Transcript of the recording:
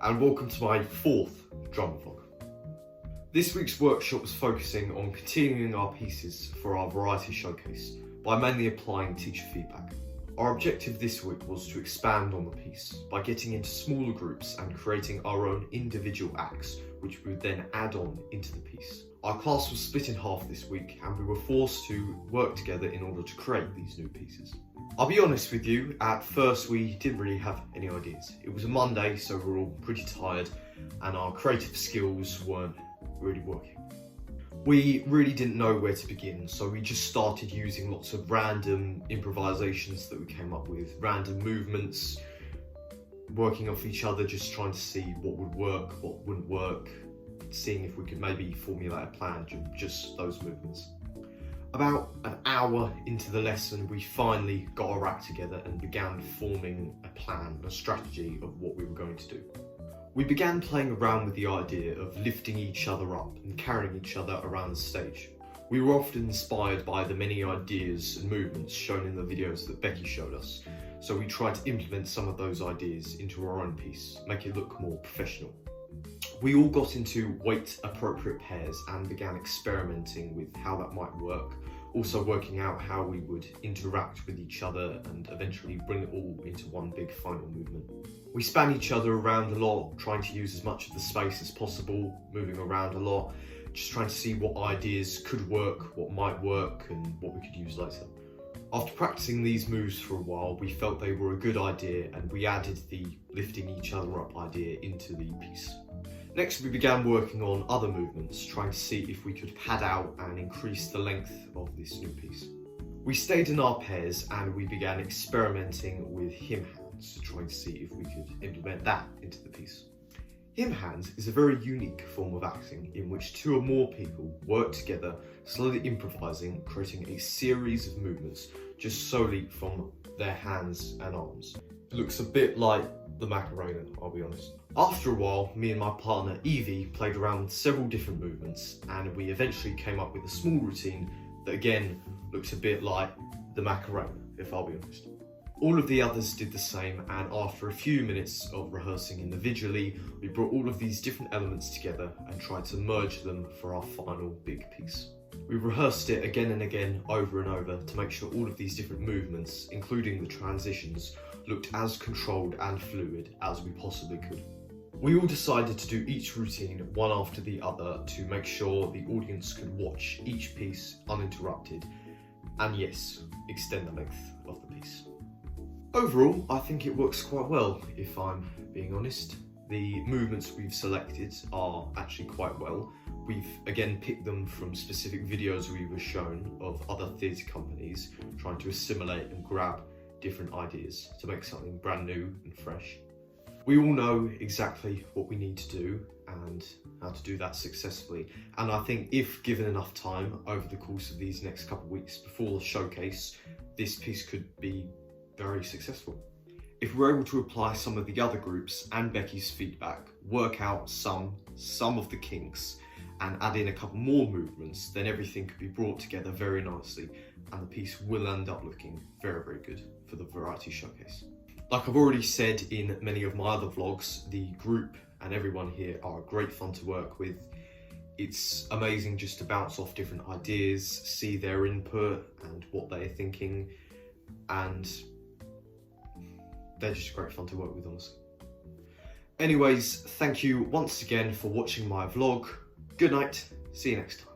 and welcome to my fourth drama vlog. This week's workshop was focusing on continuing our pieces for our variety showcase by mainly applying teacher feedback. Our objective this week was to expand on the piece by getting into smaller groups and creating our own individual acts, which we would then add on into the piece. Our class was split in half this week and we were forced to work together in order to create these new pieces. I'll be honest with you, at first we didn't really have any ideas. It was a Monday, so we were all pretty tired and our creative skills weren't really working. We really didn't know where to begin, so we just started using lots of random improvisations that we came up with, random movements, working off each other, just trying to see what would work, what wouldn't work, seeing if we could maybe formulate a plan, just those movements. About an hour into the lesson, we finally got our act together and began forming a plan, a strategy of what we were going to do. We began playing around with the idea of lifting each other up and carrying each other around the stage. We were often inspired by the many ideas and movements shown in the videos that Becky showed us, so we tried to implement some of those ideas into our own piece, make it look more professional. We all got into weight-appropriate pairs and began experimenting with how that might work, also working out how we would interact with each other and eventually bring it all into one big final movement. We span each other around a lot, trying to use as much of the space as possible, moving around a lot, just trying to see what ideas could work, what might work, and what we could use later. After practicing these moves for a while, we felt they were a good idea and we added the lifting each other up idea into the piece. Next, we began working on other movements, trying to see if we could pad out and increase the length of this new piece. We stayed in our pairs and we began experimenting with hymn hands, trying to see if we could implement that into the piece. Hymn hands is a very unique form of acting in which two or more people work together, slowly improvising, creating a series of movements just solely from their hands and arms. It looks a bit like the Macarena, I'll be honest. After a while, me and my partner Evie played around with several different movements and we eventually came up with a small routine that again looks a bit like the Macarena, if I'll be honest. All of the others did the same, and after a few minutes of rehearsing individually, we brought all of these different elements together and tried to merge them for our final big piece. We rehearsed it again and again, over and over, to make sure all of these different movements, including the transitions, looked as controlled and fluid as we possibly could. We all decided to do each routine one after the other to make sure the audience could watch each piece uninterrupted and, yes, extend the length of the piece. Overall, I think it works quite well, if I'm being honest. The movements we've selected are actually quite well. We've again picked them from specific videos we were shown of other theatre companies trying to assimilate and grab different ideas to make something brand new and fresh. We all know exactly what we need to do and how to do that successfully, and I think if given enough time over the course of these next couple of weeks before the showcase, this piece could be very successful. If we're able to apply some of the other groups and Becky's feedback, work out some of the kinks and add in a couple more movements, then everything could be brought together very nicely and the piece will end up looking very, very good for the variety showcase. Like I've already said in many of my other vlogs, the group and everyone here are great fun to work with. It's amazing just to bounce off different ideas, see their input and what they're thinking, and they're just great fun to work with, honestly. Anyways, thank you once again for watching my vlog. Good night, see you next time.